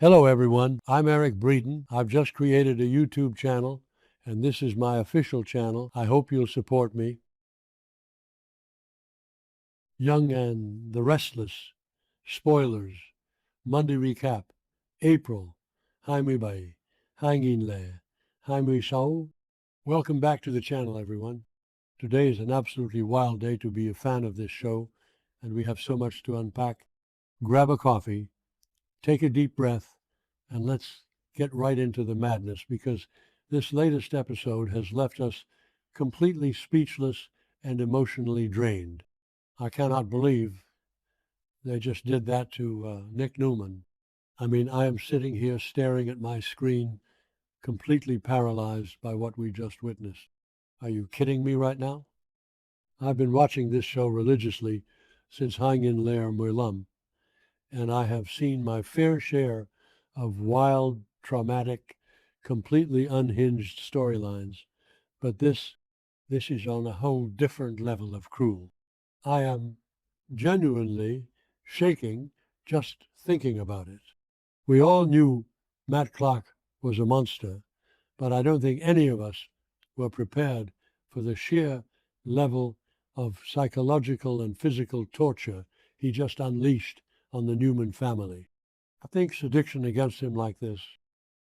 Hello, everyone. I'm Eric Breeden. I've just created a YouTube channel, and this is my official channel. I hope you'll support me. Young and the Restless, spoilers, Monday recap, April, 27, 26. Welcome back to the channel, everyone. Today is an absolutely wild day to be a fan of this show, and we have so much to unpack. Grab a coffee, take a deep breath, and let's get right into the madness, because this latest episode has left us completely speechless and emotionally drained. I cannot believe they just did that to Nick Newman. I mean, I am sitting here staring at my screen, completely paralyzed by what we just witnessed. Are you kidding me right now? I've been watching this show religiously since Hang In Lair Mulam, and I have seen my fair share of wild, traumatic, completely unhinged storylines. But this is on a whole different level of cruel. I am genuinely shaking just thinking about it. We all knew Matt Clark was a monster, but I don't think any of us were prepared for the sheer level of psychological and physical torture he just unleashed on the Newman family. I think addiction against him like this,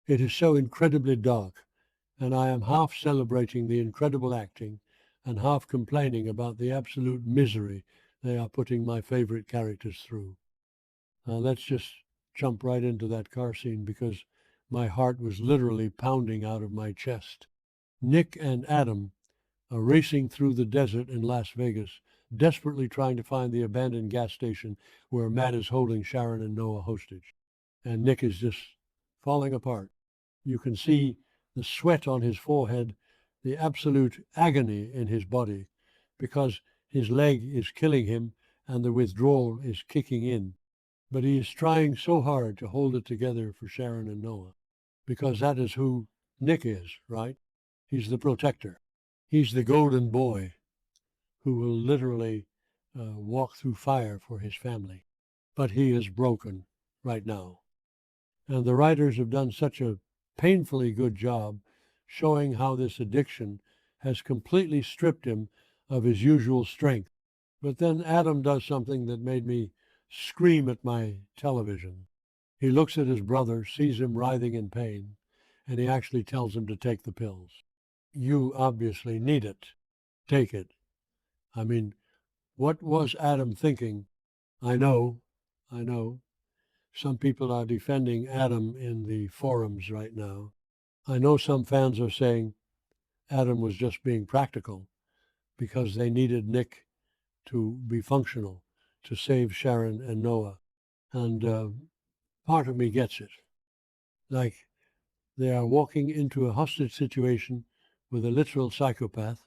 it is so incredibly dark, and I am half celebrating the incredible acting and half complaining about the absolute misery they are putting my favorite characters through. Let's just jump right into that car scene, because my heart was literally pounding out of my chest. Nick and Adam are racing through the desert in Las Vegas, desperately trying to find the abandoned gas station where Matt is holding Sharon and Noah hostage. And Nick is just falling apart. You can see the sweat on his forehead, the absolute agony in his body, because his leg is killing him and the withdrawal is kicking in. But he is trying so hard to hold it together for Sharon and Noah, because that is who Nick is, right? He's the protector. He's the golden boy who will literally walk through fire for his family. But he is broken right now. And the writers have done such a painfully good job showing how this addiction has completely stripped him of his usual strength. But then Adam does something that made me scream at my television. He looks at his brother, sees him writhing in pain, and he actually tells him to take the pills. You obviously need it. Take it. I mean, what was Adam thinking? I know. Some people are defending Adam in the forums right now. I know some fans are saying Adam was just being practical because they needed Nick to be functional, to save Sharon and Noah. And part of me gets it. Like, they are walking into a hostage situation with a literal psychopath.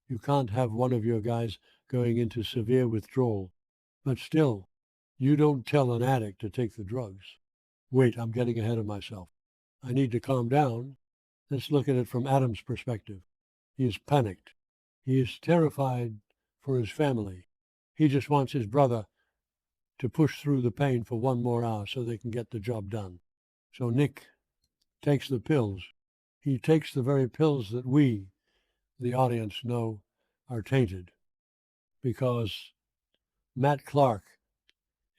You can't have one of your guys going into severe withdrawal. But still, you don't tell an addict to take the drugs. Wait, I'm getting ahead of myself. I need to calm down. Let's look at it from Adam's perspective. He is panicked. He is terrified for his family. He just wants his brother to push through the pain for one more hour so they can get the job done. So Nick takes the pills. He takes the very pills that we, the audience, know are tainted, because Matt Clark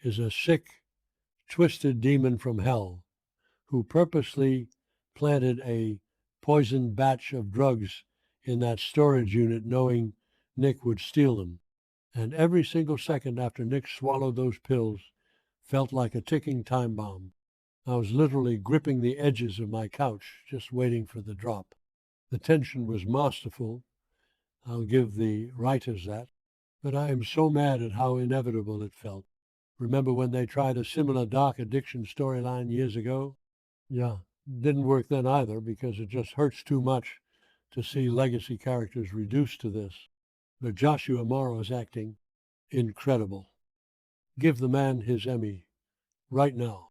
is a sick, twisted demon from hell who purposely planted a poisoned batch of drugs in that storage unit, knowing Nick would steal them. And every single second after Nick swallowed those pills felt like a ticking time bomb. I was literally gripping the edges of my couch, just waiting for the drop. The tension was masterful. I'll give the writers that. But I am so mad at how inevitable it felt. Remember when they tried a similar dark addiction storyline years ago? Yeah, didn't work then either, because it just hurts too much to see legacy characters reduced to this. But Joshua Morrow's acting, incredible. Give the man his Emmy right now.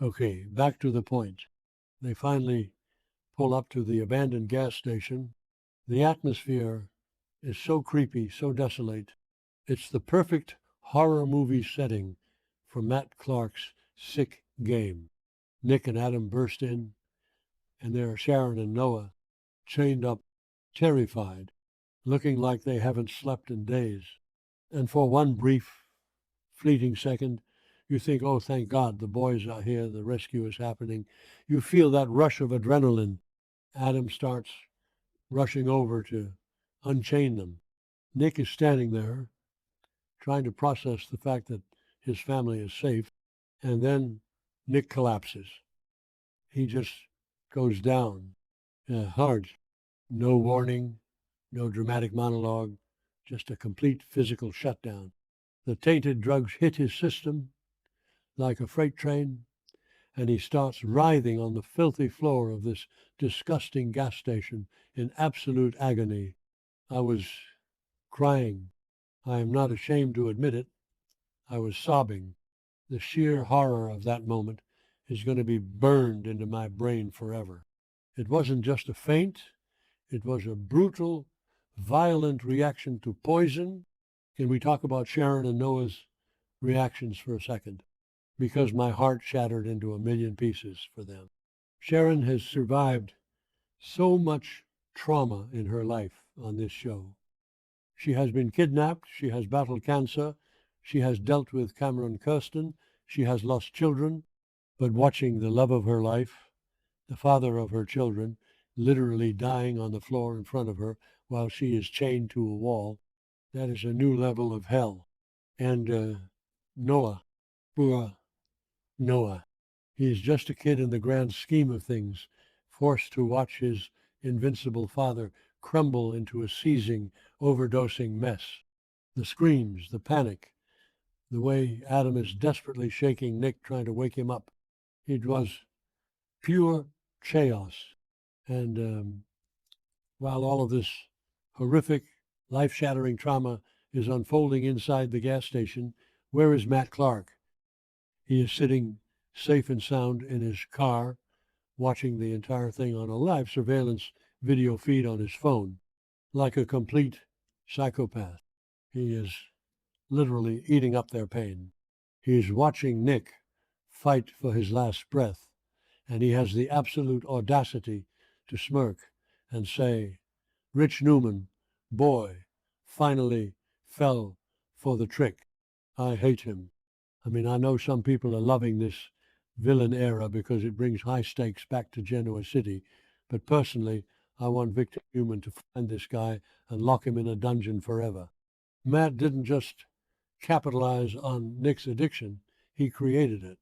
Okay, back to the point. They finally pull up to the abandoned gas station. The atmosphere is so creepy, so desolate. It's the perfect horror movie setting for Matt Clark's sick game. Nick and Adam burst in, and there are Sharon and Noah, chained up, terrified, looking like they haven't slept in days. And for one brief, fleeting second, you think, oh, thank God, the boys are here, the rescue is happening. You feel that rush of adrenaline. Adam starts rushing over to unchain them. Nick is standing there, trying to process the fact that his family is safe, and then Nick collapses. He just goes down hard. No warning, no dramatic monologue, just a complete physical shutdown. The tainted drugs hit his system like a freight train, and he starts writhing on the filthy floor of this disgusting gas station in absolute agony. I was crying. I am not ashamed to admit it. I was sobbing. The sheer horror of that moment is going to be burned into my brain forever. It wasn't just a faint, it was a brutal, violent reaction to poison. Can we talk about Sharon and Noah's reactions for a second? Because my heart shattered into a million pieces for them. Sharon has survived so much trauma in her life on this show. She has been kidnapped, she has battled cancer, she has dealt with Cameron Kirsten, she has lost children, but watching the love of her life, the father of her children, literally dying on the floor in front of her while she is chained to a wall, that is a new level of hell. And Noah, poor Noah, he is just a kid in the grand scheme of things, forced to watch his invincible father crumble into a seizing, overdosing mess. The screams, the panic, the way Adam is desperately shaking Nick, trying to wake him up. It was pure chaos. And while all of this horrific, life-shattering trauma is unfolding inside the gas station, where is Matt Clark? He is sitting safe and sound in his car, watching the entire thing on a live surveillance video feed on his phone, like a complete psychopath. He is literally eating up their pain. He is watching Nick fight for his last breath, and he has the absolute audacity to smirk and say, Rich Newman, boy, finally fell for the trick. I hate him. I mean, I know some people are loving this villain era because it brings high stakes back to Genoa City, but personally, I want Victor Newman to find this guy and lock him in a dungeon forever. Matt didn't just capitalize on Nick's addiction, he created it.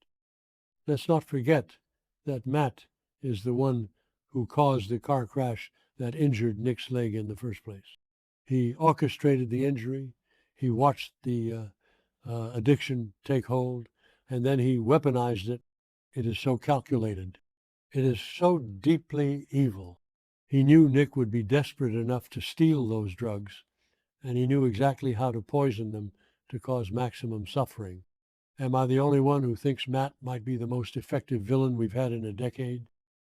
Let's not forget that Matt is the one who caused the car crash that injured Nick's leg in the first place. He orchestrated the injury, he watched the addiction take hold, and then he weaponized it. It is so calculated. It is so deeply evil. He knew Nick would be desperate enough to steal those drugs, and he knew exactly how to poison them to cause maximum suffering. Am I the only one who thinks Matt might be the most effective villain we've had in a decade?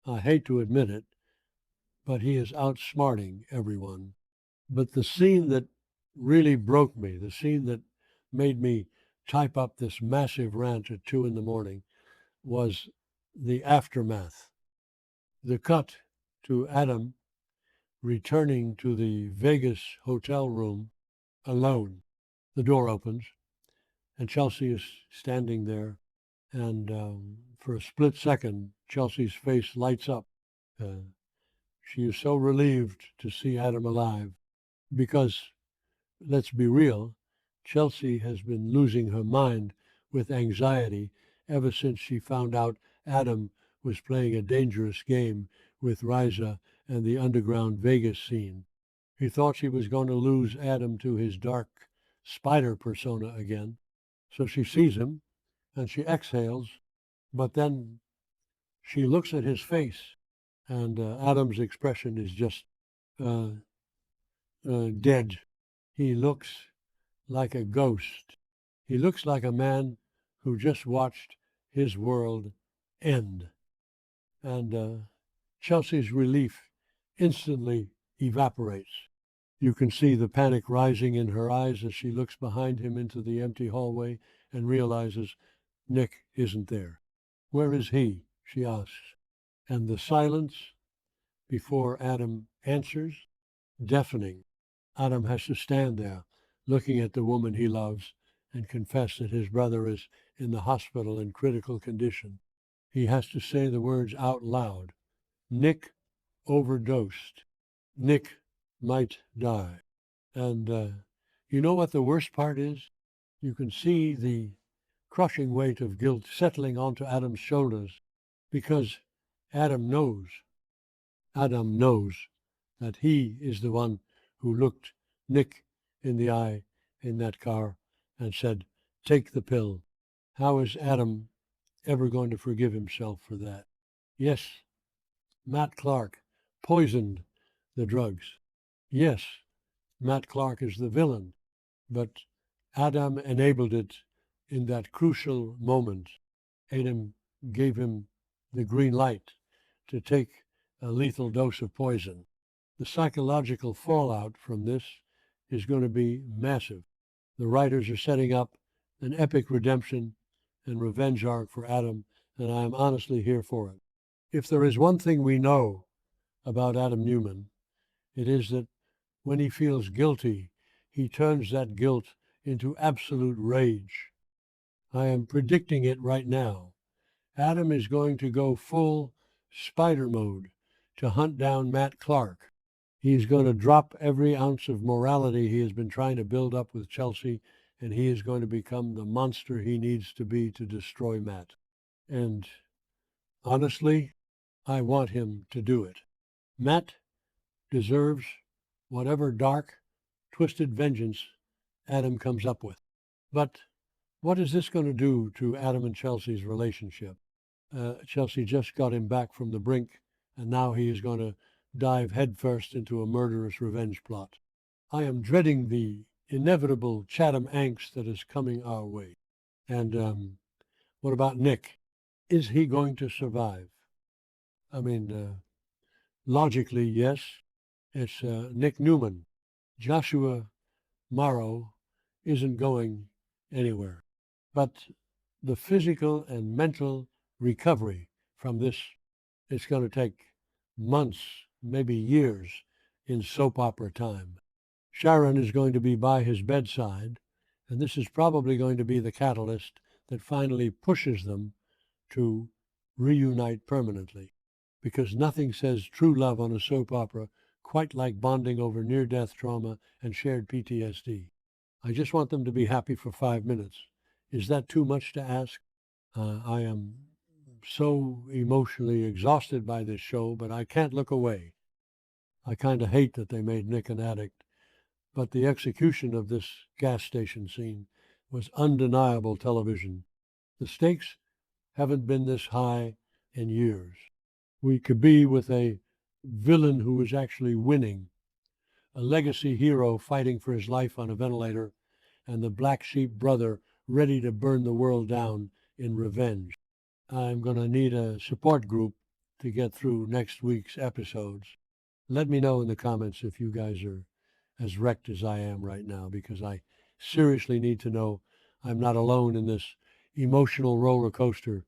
I hate to admit it, but he is outsmarting everyone. But the scene that really broke me, the scene that made me type up this massive rant at 2 a.m, was the aftermath. The cut to Adam returning to the Vegas hotel room alone. The door opens, and Chelsea is standing there, and for a split second, Chelsea's face lights up. She is so relieved to see Adam alive, because, let's be real, Chelsea has been losing her mind with anxiety ever since she found out Adam was playing a dangerous game with Riza and the underground Vegas scene. He thought she was going to lose Adam to his dark spider persona again. So she sees him and she exhales, but then she looks at his face, and Adam's expression is just dead. He looks like a ghost. He looks like a man who just watched his world end. And Chelsea's relief instantly evaporates. You can see the panic rising in her eyes as she looks behind him into the empty hallway and realizes Nick isn't there. Where is he? she asks. And the silence before Adam answers, deafening. Adam has to stand there, looking at the woman he loves, and confess that his brother is in the hospital in critical condition. He has to say the words out loud. Nick overdosed. Nick might die. And you know what the worst part is? You can see the crushing weight of guilt settling onto Adam's shoulders because Adam knows, Adam knows that he is the one who looked Nick in the eye in that car and said, take the pill. How is Adam ever going to forgive himself for that? Yes, Matt Clark poisoned the drugs. Yes, Matt Clark is the villain, but Adam enabled it in that crucial moment. Adam gave him the green light to take a lethal dose of poison. The psychological fallout from this is going to be massive. The writers are setting up an epic redemption and revenge arc for Adam, and I am honestly here for it. If there is one thing we know about Adam Newman, it is that when he feels guilty, he turns that guilt into absolute rage. I am predicting it right now. Adam is going to go full spider mode to hunt down Matt Clark. He's going to drop every ounce of morality he has been trying to build up with Chelsea, and he is going to become the monster he needs to be to destroy Matt. And honestly, I want him to do it. Matt deserves whatever dark, twisted vengeance Adam comes up with. But what is this going to do to Adam and Chelsea's relationship? Chelsea just got him back from the brink, and now he is going to dive headfirst into a murderous revenge plot. I am dreading the inevitable Chatham angst that is coming our way. And what about Nick? Is he going to survive? I mean, logically, yes. It's Nick Newman. Joshua Morrow isn't going anywhere. But the physical and mental recovery from this, it's going to take months, maybe years in soap opera time. Sharon is going to be by his bedside, and this is probably going to be the catalyst that finally pushes them to reunite permanently. Because nothing says true love on a soap opera quite like bonding over near-death trauma and shared PTSD. I just want them to be happy for 5 minutes. Is that too much to ask? I am so emotionally exhausted by this show, but I can't look away. I kind of hate that they made Nick an addict, but the execution of this gas station scene was undeniable television. The stakes haven't been this high in years. We could be with a villain who is actually winning, a legacy hero fighting for his life on a ventilator, and the black sheep brother ready to burn the world down in revenge. I'm going to need a support group to get through next week's episodes. Let me know in the comments if you guys are as wrecked as I am right now, because I seriously need to know I'm not alone in this emotional roller coaster